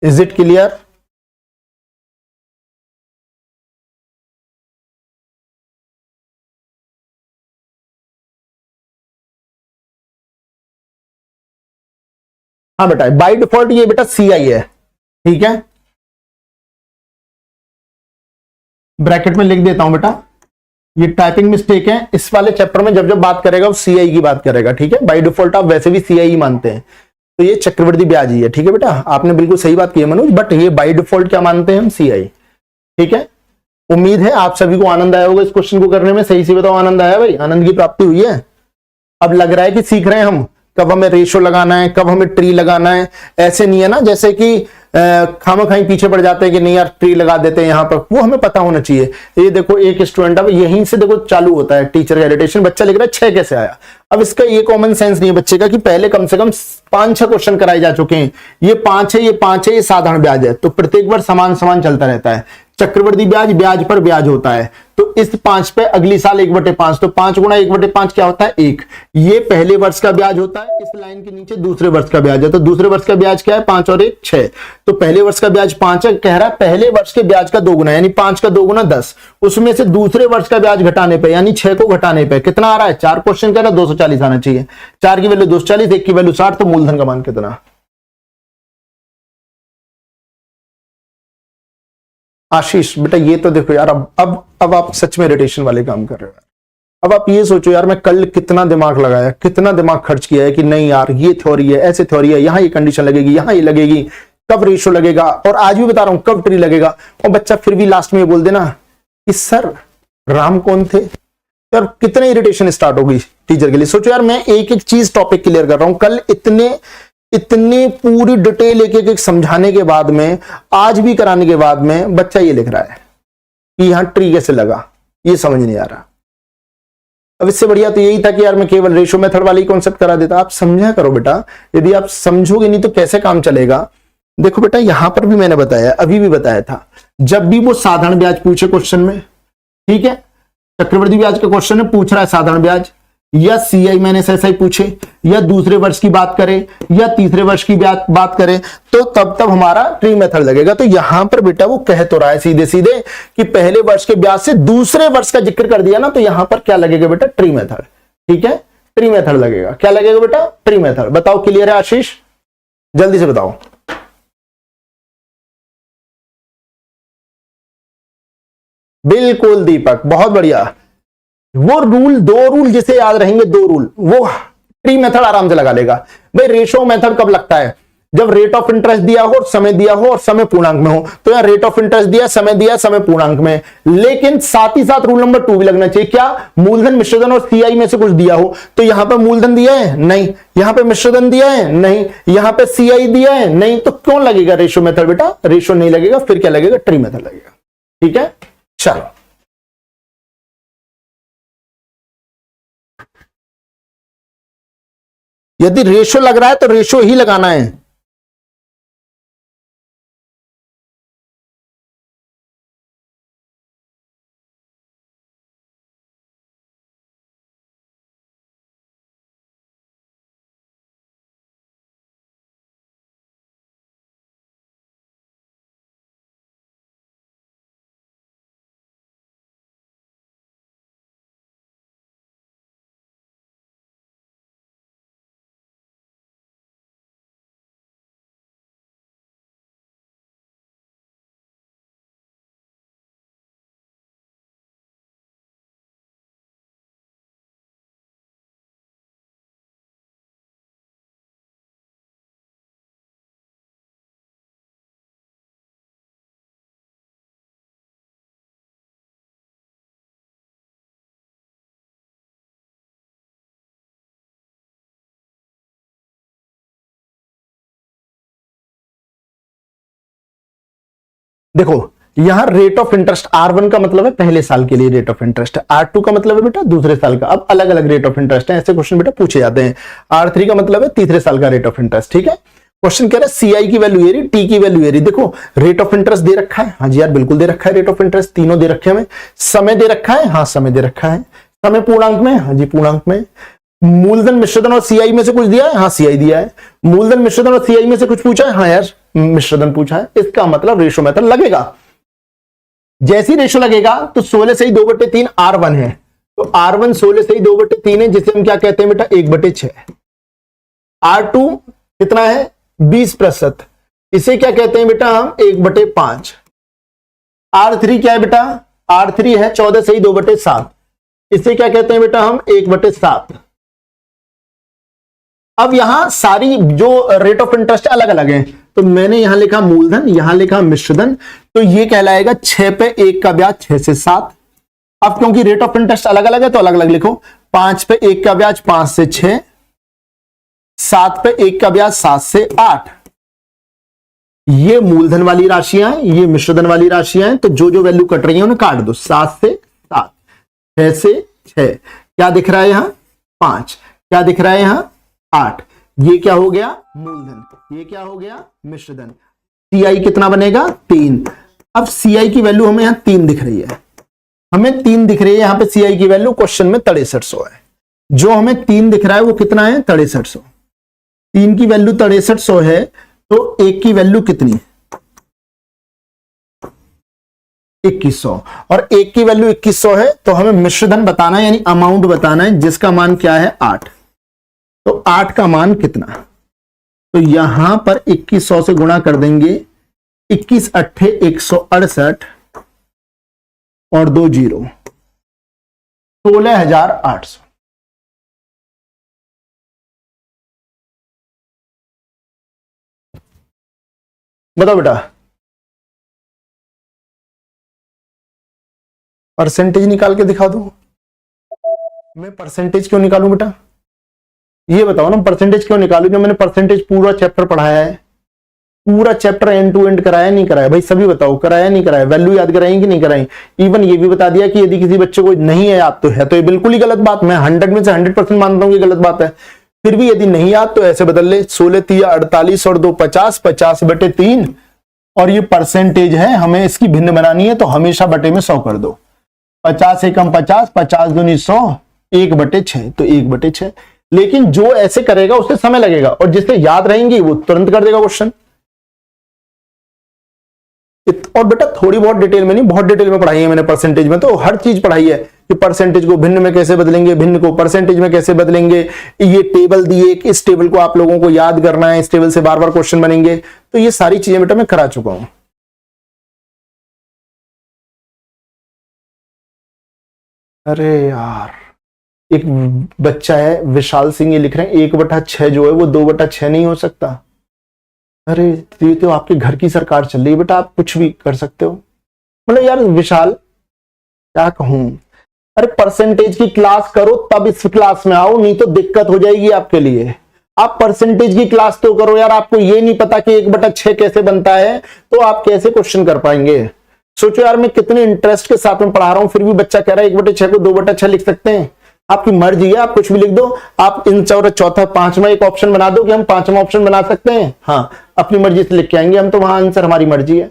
इज इट क्लियर? हाँ बेटा बाय डिफॉल्ट ये बेटा सीआई है, ठीक है, ब्रैकेट में लिख देता हूं बेटा, ये टाइपिंग मिस्टेक है, इस वाले चैप्टर में जब जब बात करेगा वो सीआई की बात करेगा, ठीक है, बाय डिफॉल्ट आप वैसे भी सीआई मानते हैं, तो ये चक्रवृद्धि ब्याज ही है, ठीक है बेटा, आपने बिल्कुल सही बात की है मनोज, बट ये बाय डिफॉल्ट क्या मानते हैं हम, सीआई, ठीक है। उम्मीद है आप सभी को आनंद आया होगा इस क्वेश्चन को करने में, सही से बताओ आनंद आया भाई, आनंद की प्राप्ति हुई है? अब लग रहा है कि सीख रहे हैं हम कब हमें रेशो लगाना है, कब हमें ट्री लगाना है, ऐसे नहीं है ना जैसे कि खामखाई पीछे पड़ जाते हैं कि नहीं यार ट्री लगा देते हैं यहां पर, वो हमें पता होना चाहिए। ये देखो एक स्टूडेंट, अब यहीं से देखो चालू होता है टीचर का इरिटेशन, बच्चा लिख रहा है 6 कैसे आया। अब इसका ये कॉमन सेंस नहीं है बच्चे का कि पहले कम से कम 5-6 क्वेश्चन कराए जा चुके हैं, ये 5 है, ये 5 है, ये साधारण ब्याज है, तो प्रत्येक बार समान समान चलता रहता है। चक्रवृद्धि ब्याज ब्याज पर ब्याज होता है, तो इस 5 पे अगली साल 1/5, तो 5 गुणा 1/5 क्या होता है 1, ये पहले वर्ष का ब्याज होता है, इस लाइन के नीचे दूसरे वर्ष का ब्याज है, तो दूसरे वर्ष का ब्याज क्या है 5 और 1 6, तो पहले वर्ष का ब्याज 5 है, कह रहा है पहले वर्ष के ब्याज का 2 गुना यानी 5 का 2 गुना 10, उसमें से दूसरे वर्ष का ब्याज घटाने पे यानी 6 को घटाने पे कितना आ रहा है, 4 क्वेश्चन का ना 240 आना चाहिए, 4 की वैल्यू 240, 1 की वैल्यू 60, तो मूलधन का मान कितना? आशीष बेटा ये तो देखो यार, अब आप सच में इरिटेशन वाले काम कर रहे हो। अब आप ये सोचो यार, मैं कल कितना दिमाग लगाया, कितना दिमाग खर्च किया है कि नहीं यार ये थ्योरी है, ऐसे थ्योरी है, यहां ये कंडीशन लगेगी, यहां ये लगेगी, कब रेशो लगेगा, और आज भी बता रहा हूं कब ट्री लगेगा, और बच्चा फिर भी लास्ट में ये बोल देना कि सर राम कौन थे यार, कितने इरिटेशन स्टार्ट होगी टीचर के लिए। सोचो यार मैं एक एक चीज टॉपिक क्लियर कर रहा हूं, कल इतने पूरी डिटेल एक एक समझाने के बाद में, आज भी कराने के बाद में बच्चा ये लिख रहा है कि यहां ट्री कैसे लगा, ये समझ नहीं आ रहा। अब इससे बढ़िया तो यही था कि यार मैं केवल रेशो मेथड वाली कॉन्सेप्ट करा देता। आप समझा करो बेटा, यदि आप समझोगे नहीं तो कैसे काम चलेगा। देखो बेटा यहां पर भी मैंने बताया, अभी भी बताया था, जब भी वो साधारण ब्याज पूछे क्वेश्चन में, ठीक है, चक्रवृद्धि ब्याज का क्वेश्चन है, पूछ रहा है साधारण ब्याज, या सीआई माइनस एसआई पूछे, या दूसरे वर्ष की बात करें, या तीसरे वर्ष की बात करें, तो तब हमारा ट्री मेथड लगेगा। तो यहां पर बेटा वो कह तो रहा है सीधे सीधे कि पहले वर्ष के ब्याज से दूसरे वर्ष का जिक्र कर दिया ना, तो यहां पर क्या लगेगा बेटा, ट्री मेथड, ठीक है, ट्री मेथड लगेगा। क्या लगेगा बेटा, ट्री मेथड। बताओ क्लियर है आशीष, जल्दी से बताओ। बिल्कुल दीपक, बहुत बढ़िया। वो रूल, 2 रूल जिसे याद रहेंगे, 2 रूल, वो ट्री मेथड आराम से लगा लेगा। भाई रेशो मेथड कब लगता है, जब रेट ऑफ इंटरेस्ट दिया हो, समय दिया हो और समय पूर्णांक में हो। तो यहां रेट ऑफ इंटरेस्ट दिया, समय दिया, समय पूर्णांक में, लेकिन साथ ही साथ रूल नंबर 2 भी लगना चाहिए, क्या, मूलधन मिश्रधन और सीआई में से कुछ दिया हो। तो यहां पे मूलधन दिया है नहीं, यहां पे मिश्रधन दिया है नहीं, यहां पे सीआई दिया है नहीं, तो क्यों लगेगा रेशो मेथड बेटा, रेशो नहीं लगेगा, फिर क्या लगेगा, ट्री मेथड लगेगा, ठीक है। चलो यदि रेशो लग रहा है तो रेशो ही लगाना है। देखो यहां रेट ऑफ इंटरेस्ट R1 का मतलब है पहले साल के लिए रेट ऑफ इंटरेस्ट, R2 का मतलब है बेटा दूसरे साल का। अब अलग अलग रेट ऑफ इंटरेस्ट है, ऐसे क्वेश्चन बेटा पूछे जाते हैं। R3 का मतलब है तीसरे साल का रेट ऑफ इंटरेस्ट, ठीक है। क्वेश्चन कह रहा है CI की वैल्यू ये रही, T की वैल्यू ये रही। देखो रेट ऑफ इंटरेस्ट दे रखा है, हाँ जी यार बिल्कुल दे रखा है रेट ऑफ इंटरेस्ट, तीनों दे रखे हमें। समय दे रखा है, हाँ समय दे रखा है। समय पूर्णांक में, हाँ जी पूर्णांक में। मूलधन मिश्रधन और CI में से कुछ दिया है, हाँ CI दिया है। मूलधन मिश्रधन और CI में से कुछ पूछा है, हाँ यार मिश्रधन पूछा है। इसका मतलब रेशो मेथड लगेगा। जैसी रेशो लगेगा तो 16 से ही 2/3 R1 है, तो R1 16 से ही 2/3 है, जिसे हम क्या कहते हैं बेटा 1/6। R2 कितना है 20%, इसे क्या कहते हैं बेटा हम 1/5। R3 क्या है बेटा, R3 है 14 से ही 2/7, इसे क्या कहते हैं बेटा हम 1/7। अब यहां सारी जो रेट ऑफ इंटरेस्ट अलग अलग है, तो मैंने यहां लिखा मूलधन, यहां लिखा मिश्रधन, तो ये कहलाएगा 6 पे 1 का ब्याज 6 से 7। अब क्योंकि रेट ऑफ इंटरेस्ट अलग अलग है तो अलग अलग लिखो। 5 पे 1 का ब्याज 5 से 6, 7 पे 1 का ब्याज 7 से 8। ये मूलधन वाली राशियां हैं, ये मिश्रधन वाली राशियां हैं, तो जो जो वैल्यू कट रही है उन्हें काट दो। 7 से 7, 6 से 6, क्या दिख रहा है यहां 5, क्या दिख रहा है यहां 8। ये क्या हो गया मूलधन, ये क्या हो गया मिश्रधन। CI कितना बनेगा 3। अब CI की वैल्यू हमें यहां 3 दिख रही है, हमें 3 दिख रही है यहां पे CI की वैल्यू, क्वेश्चन में 6300 है। जो हमें 3 दिख रहा है वो कितना है 6300। 3 की वैल्यू 6300 है, तो 1 की वैल्यू कितनी 2100, और 1 की वैल्यू 2100 है, तो हमें मिश्रधन बताना है, यानी अमाउंट बताना है, जिसका मान क्या है 8। तो 8 का मान कितना, तो यहां पर 2100 से गुणा कर देंगे, 21 अट्ठे 168 और 2 जीरो, 16800। बताओ बेटा परसेंटेज निकाल के दिखा दो। मैं परसेंटेज क्यों निकालूं बेटा, ये बताओ ना परसेंटेज क्यों निकालूं। जो मैंने परसेंटेज पूरा चैप्टर पढ़ाया है, पूरा चैप्टर एंड टू एंड कराया नहीं कराया भाई, सभी बताओ कराया नहीं कराया, वैल्यू याद कराई कि नहीं कराई। इवन ये भी बता दिया कि यदि किसी बच्चे को नहीं है याद तो है, तो ये बिल्कुल ही गलत बात, मैं 100 में से 100% मानता हूं कि गलत बात है। फिर भी यदि नहीं याद तो ऐसे बदल ले, 16 3 48 और 2 50, 50/3, और ये परसेंटेज है, हमें इसकी भिन्न बनानी है, तो हमेशा बटे में 100 कर दो। 50 से कम 50, 50 दूनी 100, 1/6, तो 1/6। लेकिन जो ऐसे करेगा उसे समय लगेगा, और जिससे याद रहेंगी वो तुरंत कर देगा क्वेश्चन। और बेटा थोड़ी बहुत डिटेल में नहीं, बहुत डिटेल में पढ़ाई है मैंने परसेंटेज में, तो हर चीज पढ़ाई है कि परसेंटेज को भिन्न में कैसे बदलेंगे, भिन्न को परसेंटेज में कैसे बदलेंगे। ये टेबल दिए, इस टेबल को आप लोगों को याद करना है, इस टेबल से बार बार क्वेश्चन बनेंगे, तो ये सारी चीजें बेटा मैं करा चुका हूं। अरे यार एक बच्चा है विशाल सिंह, ये लिख रहे हैं 1/6 जो है वो 2/6 नहीं हो सकता। अरे ये तो आपके घर की सरकार चल रही है बेटा, आप कुछ भी कर सकते हो। मतलब यार विशाल क्या कहूं, अरे परसेंटेज की क्लास करो तब इस क्लास में आओ, नहीं तो दिक्कत हो जाएगी आपके लिए। आप परसेंटेज की क्लास तो करो यार, आपको ये नहीं पता कि 1/6 कैसे बनता है, तो आप कैसे क्वेश्चन कर पाएंगे। सोचो यार मैं कितने इंटरेस्ट के साथ में पढ़ा रहा हूं, फिर भी बच्चा कह रहा है 1/6 को 2/6 लिख सकते हैं। आपकी मर्जी है, आप कुछ भी लिख दो। आप इन चौथा पांचवा एक ऑप्शन बना दो कि हम पांचवा ऑप्शन बना सकते हैं, हाँ अपनी मर्जी से लिख के आएंगे हम, तो वहां आंसर हमारी मर्जी है।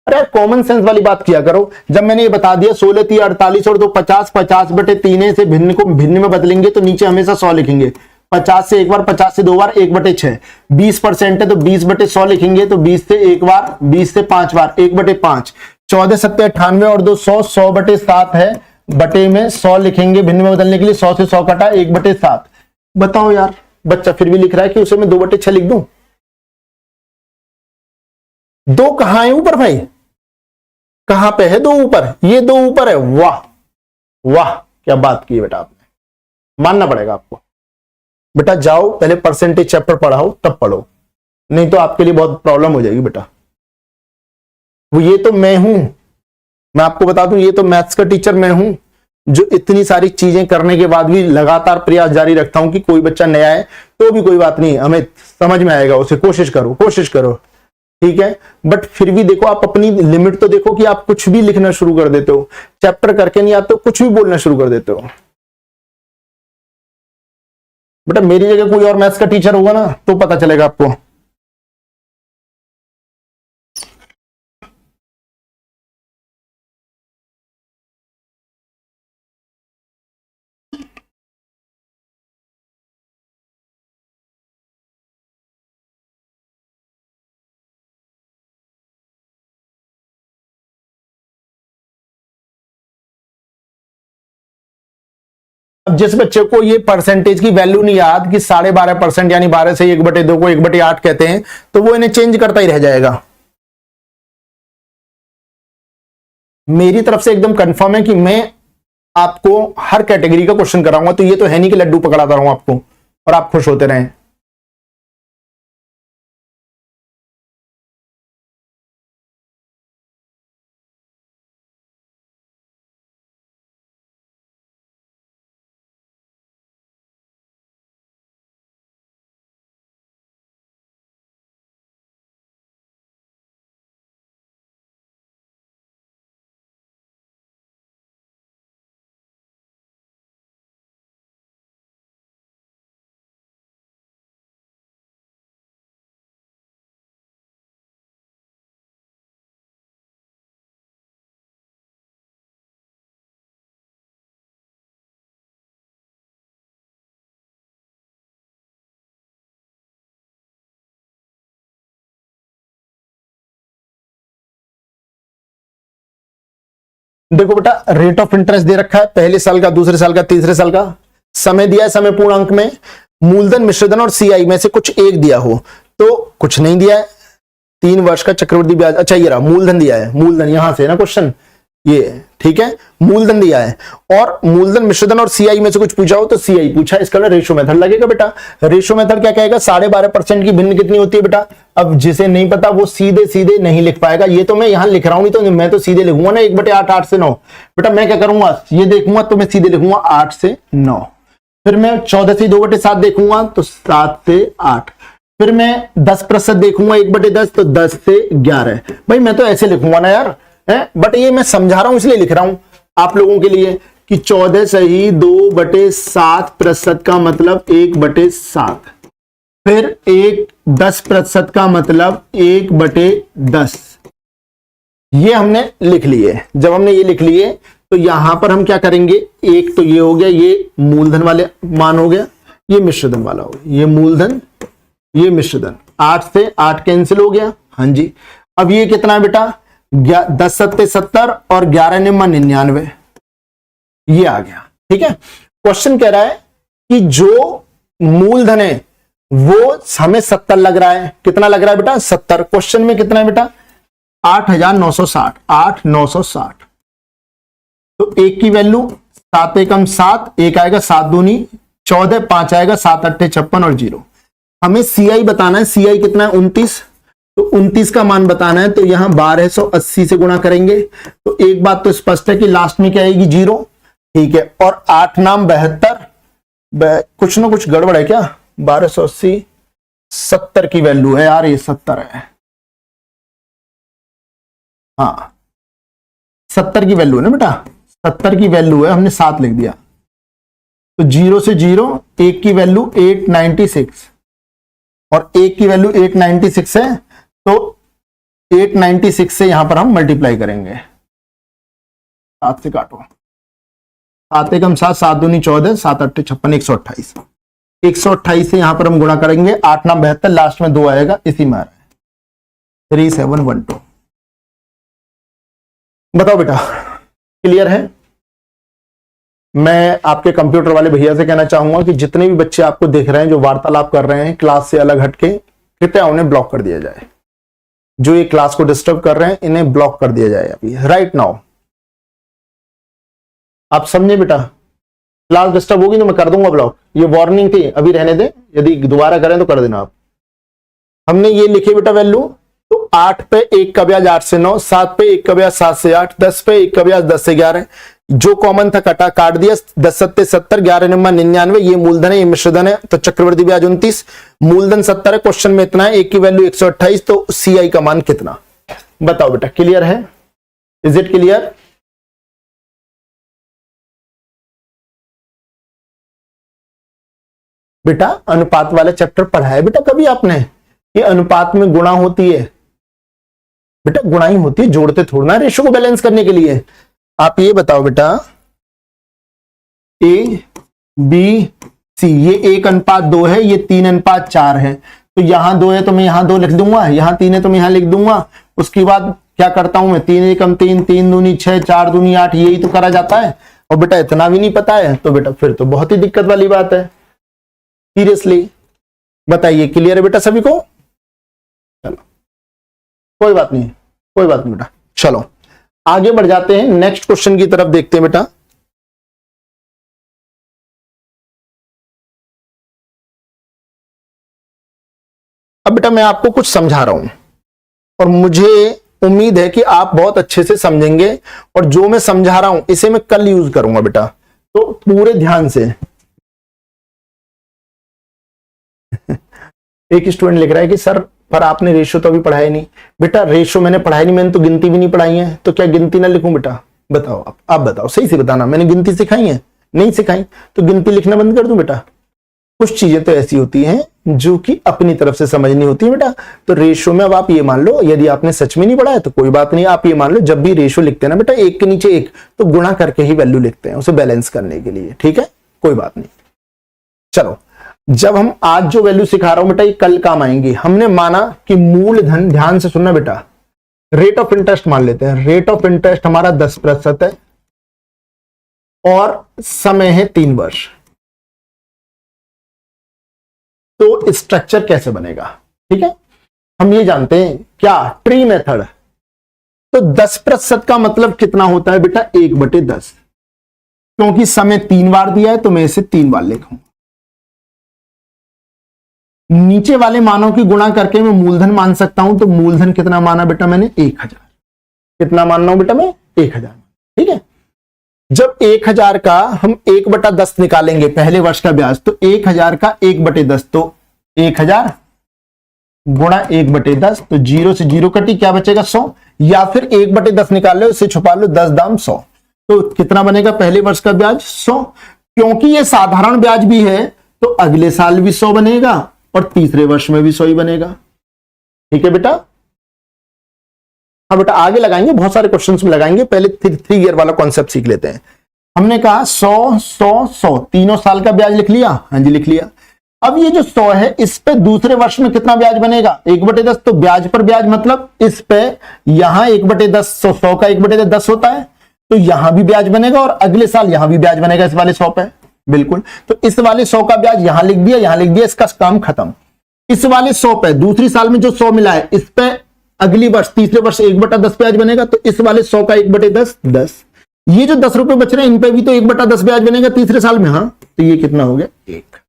अरे यार कॉमन सेंस वाली बात किया करो। जब मैंने ये बता दिया 16 3 48 और 2 50, 50/3 से भिन्न को भिन्न में बदलेंगे तो नीचे हमेशा 100 लिखेंगे। 50 से एक बार, 50 से दो बार, 1/6। 20% है तो 20/100 लिखेंगे, तो 20 से एक बार, 20 से 5 बार, 1/5। 14 7 98 और 2 100, 100/7 है, बटे में 100 लिखेंगे भिन्न में बदलने के लिए। 100 से 100 कटा, 1/7। बताओ यार बच्चा फिर भी लिख रहा है कि उसे मैं 2/6 लिख दूं। 2 कहां है ऊपर भाई, कहां पे है 2 ऊपर, ये 2 ऊपर है। वाह वाह क्या बात की बेटा आपने, मानना पड़ेगा आपको। बेटा जाओ पहले परसेंटेज चैप्टर पढ़ाओ तब पढ़ो, नहीं तो आपके लिए बहुत प्रॉब्लम हो जाएगी बेटा। वो ये तो मैं हूं, मैं आपको बता दूं, ये तो मैथ्स का टीचर मैं हूं, जो इतनी सारी चीजें करने के बाद भी लगातार प्रयास जारी रखता हूं कि कोई बच्चा नया है तो भी कोई बात नहीं, हमें समझ में आएगा उसे। कोशिश करो ठीक है, बट फिर भी देखो आप अपनी लिमिट तो देखो कि आप कुछ भी लिखना शुरू कर देते हो, चैप्टर करके नहीं आते हो, कुछ भी बोलना शुरू कर देते हो। बेटा मेरी जगह कोई और मैथ्स का टीचर होगा ना तो पता चलेगा आपको। अब जिस बच्चे को ये परसेंटेज की वैल्यू नहीं याद कि 12.5% यानी 12 से 1/2 को 1/8 कहते हैं, तो वो इन्हें चेंज करता ही रह जाएगा। मेरी तरफ से एकदम कंफर्म है कि मैं आपको हर कैटेगरी का क्वेश्चन कराऊंगा, तो ये तो है नहीं कि लड्डू पकड़ाता रहूं आपको और आप खुश होते रहें। देखो बेटा रेट ऑफ इंटरेस्ट दे रखा है, पहले साल का, दूसरे साल का, तीसरे साल का। समय दिया है, समय पूर्णांक में। मूलधन, मिश्रधन और सीआई में से कुछ एक दिया हो तो कुछ नहीं दिया है। 3 वर्ष का चक्रवृद्धि ब्याज, अच्छा ये रहा मूलधन दिया है, मूलधन यहां से ना क्वेश्चन ये, ठीक है, मूलधन दिया है। और मूलधन, मिश्रधन और सीआई में से कुछ पूछा हो तो सीआई पूछा है, इसका रेशो मेथड लगेगा बेटा। रेशो मेथड क्या कहेगा, 12.5% की भिन्न कितनी होती है बेटा। अब जिसे नहीं पता वो सीधे सीधे नहीं लिख पाएगा, ये तो मैं यहां लिख रहा हूं, नहीं तो मैं तो सीधे लिखूंगा ना 1/8, 8 से 9। बेटा मैं क्या करूंगा, ये देखूंगा तो मैं सीधे लिखूंगा 8 से 9। फिर मैं 14 से 2/7 देखूंगा तो 7 से 8। फिर मैं 10% देखूंगा 1/10 तो 10 से 11। भाई मैं तो ऐसे लिखूंगा ना यार, है, बट ये मैं समझा रहा हूं इसलिए लिख रहा हूं आप लोगों के लिए कि 14 सही 2/7% का मतलब 1/7। फिर 10% का मतलब 1/10। ये हमने लिख लिए। जब हमने ये लिख लिए तो यहां पर हम क्या करेंगे, एक तो ये हो गया, ये मूलधन वाले मान हो गया, ये मिश्रधन वाला हो गया, ये मूलधन ये मिश्रधन। 8 से 8 कैंसिल हो गया, हाँ जी। अब ये कितना है बेटा, 10 सत्ते 70 और 11 निम्न 99, ये आ गया। ठीक है, क्वेश्चन कह रहा है कि जो मूलधन है वो हमें 70 लग रहा है। कितना लग रहा है बेटा, 70। क्वेश्चन में कितना है बेटा, 8,960, 8,960। तो एक की वैल्यू 7 एकम 7, एक आएगा 7 दूनी 14, 5 आएगा 7 अट्ठे 56 और 0। हमें सीआई बताना है, सीआई कितना है 29, तो 29 का मान बताना है, तो यहां 1280 से गुणा करेंगे। तो एक बात तो स्पष्ट है कि लास्ट में क्या आएगी 0, ठीक है। और 8 नाम 72, कुछ ना कुछ गड़बड़ है क्या, 1280 70 की वैल्यू है यार, ये 70 है, हाँ 70 की वैल्यू है ना बेटा, 70 की वैल्यू है, हमने 7 लिख दिया। तो 0 से 0, 1 की वैल्यू 896 और 1 की वैल्यू 896 है, तो 896 से यहां पर हम मल्टीप्लाई करेंगे, 7 से काटो, 7 एकम 7, 7 दूनी 14, 7 अट्ठे 56, 128। 128 से यहां पर हम गुणा करेंगे, 8 नाम 72, लास्ट में 2 आएगा, इसी में आ रहा है 3712। बताओ बेटा क्लियर है। मैं आपके कंप्यूटर वाले भैया से कहना चाहूंगा कि जितने भी बच्चे आपको देख रहे हैं जो वार्तालाप कर रहे हैं क्लास से अलग हटके, कृपया उन्हें ब्लॉक कर दिया जाए। जो ये क्लास को डिस्टर्ब कर रहे हैं इन्हें ब्लॉक कर दिया जाए अभी राइट नाउ। आप समझे बेटा, क्लास डिस्टर्ब होगी तो मैं कर दूंगा ब्लॉक, ये वार्निंग थी, अभी रहने दें, यदि दोबारा करें तो कर देना आप। हमने ये लिखे बेटा वैल्यू, तो 8 पे 1 का ब्याज 8 से 9, 7 पे 1 का ब्याज 7 से 8, 10 पे 1 का ब्याज 10 से 11, जो कॉमन था कटा काट दिया, 10 सत्ते 70, 11 नंबर 99, ये मूलधन है ये मिश्रधन है, तो चक्रवृद्धि ब्याज 29, मूलधन 70 है, क्वेश्चन में इतना है, एक की वैल्यू 128, तो सीआई का मान कितना? बताओ बेटा, क्लियर है? Is it clear? बेटा अनुपात वाला चैप्टर पढ़ा है बेटा कभी आपने? ये अनुपात में गुणा होती है बेटा, गुणा ही होती है, जोड़ते थोड़ा, रेशो को बैलेंस करने के लिए। आप ये बताओ बेटा, ए बी सी, ये 1:2 है, ये 3:4 है, तो यहां 2 है तो मैं यहां 2 लिख दूंगा, यहां 3 है तो मैं यहां लिख दूंगा। उसके बाद क्या करता हूं मैं, 3 एकम 3, 3 दूनी 6, 4 दूनी 8, यही तो करा जाता है। और बेटा इतना भी नहीं पता है तो बेटा फिर तो बहुत ही दिक्कत वाली बात है। सीरियसली बताइए, क्लियर है बेटा सभी को? चलो कोई बात नहीं, कोई बात नहीं बेटा, चलो आगे बढ़ जाते हैं, नेक्स्ट क्वेश्चन की तरफ देखते हैं बेटा। अब बेटा मैं आपको कुछ समझा रहा हूं और मुझे उम्मीद है कि आप बहुत अच्छे से समझेंगे, और जो मैं समझा रहा हूं इसे मैं कल यूज करूंगा बेटा, तो पूरे ध्यान से। एक स्टूडेंट लिख रहा है कि सर पर आपने रेशो तो अभी पढ़ाया नहीं। बेटा रेशो मैंने पढ़ाया नहीं, मैंने तो गिनती भी नहीं पढ़ाई है, तो क्या गिनती ना लिखूं बेटा? बताओ आप बताओ, सही से बताना, मैंने गिनती सिखाई है? नहीं सिखाई, तो गिनती लिखना बंद कर दूं बेटा? कुछ चीजें तो ऐसी होती हैं जो कि अपनी तरफ से समझनी होती है बेटा। तो रेशो में अब आप ये मान लो, यदि आपने सच में नहीं पढ़ा है तो कोई बात नहीं, आप ये मान लो जब भी रेशो लिखते हैं ना बेटा, एक के नीचे एक, तो गुणा करके ही वैल्यू लिखते हैं उसे बैलेंस करने के लिए, ठीक है? कोई बात नहीं। चलो, जब हम आज जो वैल्यू सिखा रहा हूं बेटा, ये कल काम आएंगे। हमने माना कि मूलधन, ध्यान से सुनना बेटा, रेट ऑफ इंटरेस्ट मान लेते हैं, रेट ऑफ इंटरेस्ट हमारा 10% है और समय है 3 वर्ष। तो स्ट्रक्चर कैसे बनेगा? ठीक है, हम ये जानते हैं क्या, ट्री मेथड। तो 10% का मतलब कितना होता है बेटा? 1/10, क्योंकि समय 3 बार दिया है तो मैं इसे 3 बार लिखूंगा। नीचे वाले मानों की गुणा करके मैं मूलधन मान सकता हूं, तो मूलधन कितना माना बेटा मैंने? 1000। कितना मान रहा हूं बेटा मैं? 1000। ठीक है, जब 1000 का हम 1/10 निकालेंगे पहले वर्ष का ब्याज, तो 1000 का 1/10, तो 1000 गुणा 1/10, तो 0 से 0 कटी, क्या बचेगा? 100। या फिर 1/10 निकाल लो, इसे छुपा लो, 10 दाम 100, तो कितना बनेगा पहले वर्ष का ब्याज? 100। क्योंकि ये साधारण ब्याज भी है तो अगले साल भी 100 बनेगा और तीसरे वर्ष में भी 100 ही बनेगा। ठीक है बेटा? हाँ बेटा, आगे लगाएंगे, बहुत सारे क्वेश्चंस में लगाएंगे, पहले 3 ईयर वाला कॉन्सेप्ट सीख लेते हैं। हमने कहा 100 100 100 तीनों साल का ब्याज लिख लिया। हाँ जी लिख लिया। अब ये जो 100 है, इस पे दूसरे वर्ष में कितना ब्याज बनेगा? 1/10। तो ब्याज पर ब्याज मतलब इस पे यहां 1/10, 100 का 1/10 होता है, तो यहां भी ब्याज बनेगा और अगले साल यहां भी ब्याज बनेगा इस वाले 100 पे। बिल्कुल, तो इस वाले 100 का ब्याज यहां लिख दिया, यहां लिख दिया, इसका काम खत्म। इस वाले 100 पे दूसरी साल में जो 100 मिला है, इस पे अगली वर्ष तीसरे वर्ष 1/10 ब्याज बनेगा, तो इस वाले 100 का 1/10 10। ये जो 10 रुपए बच रहे हैं इन पे भी तो 1/10 ब्याज बनेगा तीसरे साल में। हाँ, तो ये कितना हो गया? 1।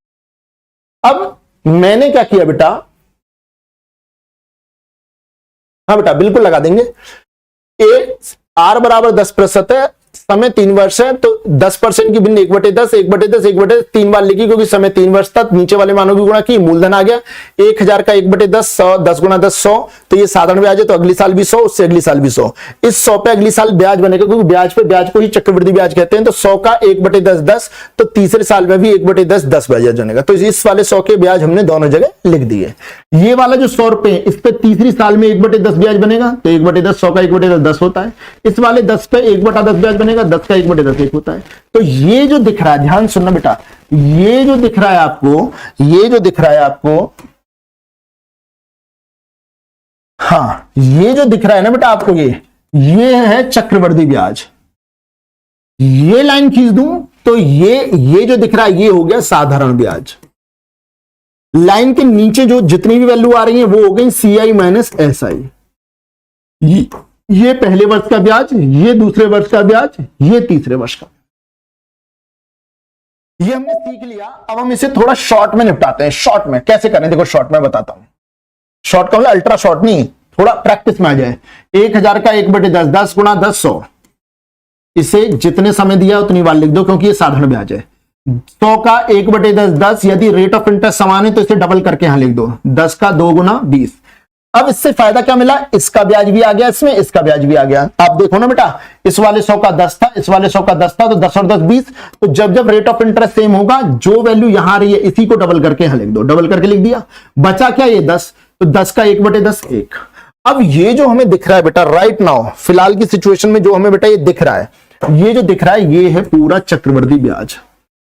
अब मैंने क्या किया बेटा? हाँ बेटा बिल्कुल लगा देंगे। आर बराबर 10% है, समय 3 वर्ष है, तो 10% की भिन्न 1/10 1/10 1/10 3 बार लिखी, क्योंकि समय 3 वर्ष तक नीचे वाले मानों की गुणा की, मूलधन आ गया 1000 का 1/10 100, 10 गुणा 10 100, तो ये साधारण ब्याज है, तो अगली साल भी 100, उससे अगली साल भी 100। इस 100 पे अगली साल ब्याज बनेगा, क्योंकि ब्याज पे ब्याज को ही चक्रवृद्धि ब्याज कहते हैं। तो 100 का 1/10 10, तो तीसरे साल में भी 1/10 10 ब्याज बनेगा। तो इस वाले 100 के ब्याज हमने दोनों जगह लिख दिए। ये वाला जो 100 रुपए, इस पे तीसरी साल में 1/10 ब्याज बनेगा, तो 1/10 100 का 1/10 10 होता है। इस वाले 10 पे 1/10 ब्याज बनेगा, 10 का 1/10 1 होता है। तो ये जो दिख रहा है, ध्यान सुनना बेटा, ये जो दिख रहा है आपको, ये जो दिख रहा है आपको, हाँ ये जो दिख रहा है ना बेटा आपको, ये है चक्रवृद्धि ब्याज। ये लाइन खींच दूं तो ये जो दिख रहा है ये हो गया साधारण ब्याज। लाइन के नीचे जो जितनी भी वैल्यू आ रही है वो हो गई CI माइनस SI। ये पहले वर्ष का ब्याज, ये दूसरे वर्ष का ब्याज, ये तीसरे वर्ष का। ये हमने सीख लिया। अब हम इसे थोड़ा शॉर्ट में निपटाते हैं। शॉर्ट में कैसे करें देखो, शॉर्ट में बताता हूं। शॉर्ट का मतलब अल्ट्रा शॉर्ट नहीं, थोड़ा प्रैक्टिस में आ जाए। 1000 का 1/10, 10 गुणा 10 100। इसे जितने समय दिया उतनी बार लिख दो क्योंकि ये साधारण ब्याज है। 100 का 1/10 10, यदि रेट ऑफ इंटरेस्ट समान है तो इसे डबल करके यहां लिख दो, 10 का 2 गुना 20। अब इससे फायदा क्या मिला, इसका ब्याज भी आ गया, इसमें इसका ब्याज भी आ गया। आप देखो ना बेटा, इस वाले 100 का 10 था, इस वाले 100 का 10 था, तो 10 और 10 20। तो जब जब रेट ऑफ इंटरेस्ट सेम होगा, जो वैल्यू यहां आ रही है इसी को डबल करके यहां लिख दो, डबल करके लिख दिया। बचा क्या, ये 10, तो 10 का 1/10 1। अब ये जो हमें दिख रहा है बेटा राइट नाउ, फिलहाल की सिचुएशन में जो हमें बेटा ये दिख रहा है, ये जो दिख रहा है ये है पूरा चक्रवृद्धि ब्याज।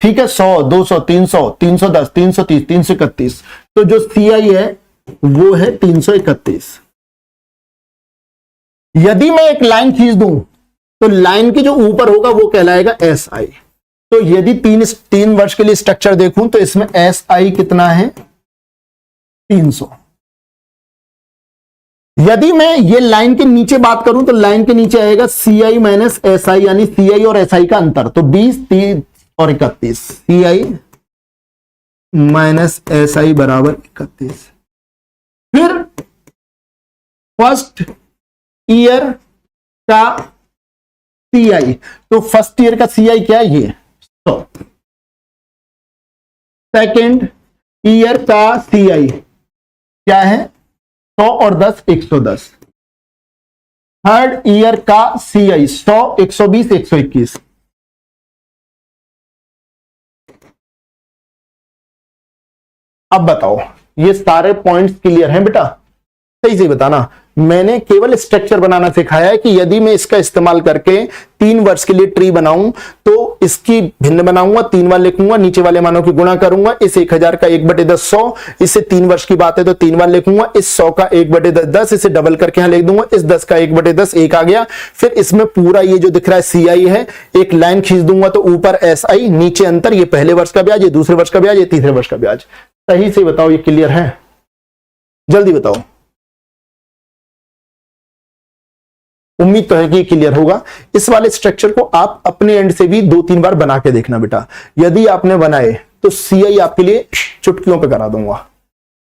ठीक है, 100 200 300 310 330 331। तो जो CI है वो है 331। यदि मैं एक लाइन खींच दूं तो लाइन के जो ऊपर होगा वो कहलाएगा SI। तो यदि 3 वर्ष के लिए स्ट्रक्चर देखूं तो इसमें SI कितना है, 300। यदि मैं ये लाइन के नीचे बात करूं तो लाइन के नीचे आएगा CI माइनस SI, यानी CI और SI का अंतर, तो 20 30 और 31, CI माइनस SI बराबर 31। फिर फर्स्ट ईयर का CI, तो फर्स्ट ईयर का CI क्या है, ये 100। सेकेंड ईयर का CI क्या है, 100 और 10 110। थर्ड ईयर का CI 100 120 121। अब बताओ, ये सारे पॉइंट्स क्लियर हैं बेटा, सही से बताना। मैंने केवल स्ट्रक्चर बनाना सिखाया है कि यदि मैं इसका इस्तेमाल करके 3 वर्ष के लिए ट्री बनाऊं तो इसकी भिन्न बनाऊंगा, 3 बार लिखूंगा, नीचे वाले मानों की गुणा करूंगा। इस 1000 का 1/10 100, इससे 3 वर्ष की बात है तो 3 बार लिखूंगा। इस 100 का 1/10 10, इसे डबल करके यहां लिख दूंगा। इस 10 का 1/10 1 आ गया। फिर इसमें पूरा ये जो दिख रहा है CI है, एक लाइन खींच दूंगा तो ऊपर SI, नीचे अंतर, ये पहले वर्ष का ब्याज, ये दूसरे वर्ष का ब्याज, ये तीसरे वर्ष का ब्याज। सही से बताओ, ये क्लियर है, जल्दी बताओ। उम्मीद तो है कि क्लियर होगा। इस वाले स्ट्रक्चर को आप अपने एंड से भी 2-3 बार बना के देखना बेटा। यदि आपने बनाए तो CI आपके लिए चुटकियों पे करा दूंगा,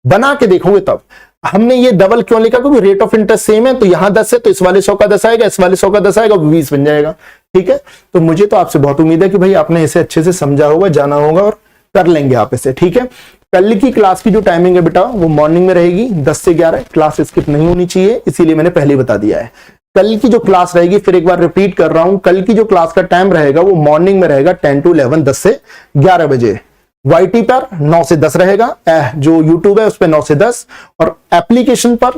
बना के देखोगे तब। हमने ये डबल क्यों लिखा, क्योंकि रेट ऑफ इंटरेस्ट सेम है, तो यहां 10 है तो इस वाले 100 का 10 आएगा, इस वाले 100 का 10 आएगा, 20 बन जाएगा। ठीक है, तो मुझे तो आपसे बहुत उम्मीद है कि भाई आपने इसे अच्छे से समझा होगा, जाना होगा और कर लेंगे आप इसे। ठीक है, कल की क्लास की जो टाइमिंग है बेटा वो मॉर्निंग में रहेगी 10 से 11। क्लास स्किप नहीं होनी चाहिए, इसीलिए मैंने पहले ही बता दिया है। कल की जो क्लास रहेगी, फिर एक बार रिपीट कर रहा हूं, कल की जो क्लास का टाइम रहेगा वो मॉर्निंग में रहेगा 10 to 11, 10 से 11 बजे। YT पर 9 से 10 रहेगा, जो YouTube है उस पर 9 से 10, और एप्लीकेशन पर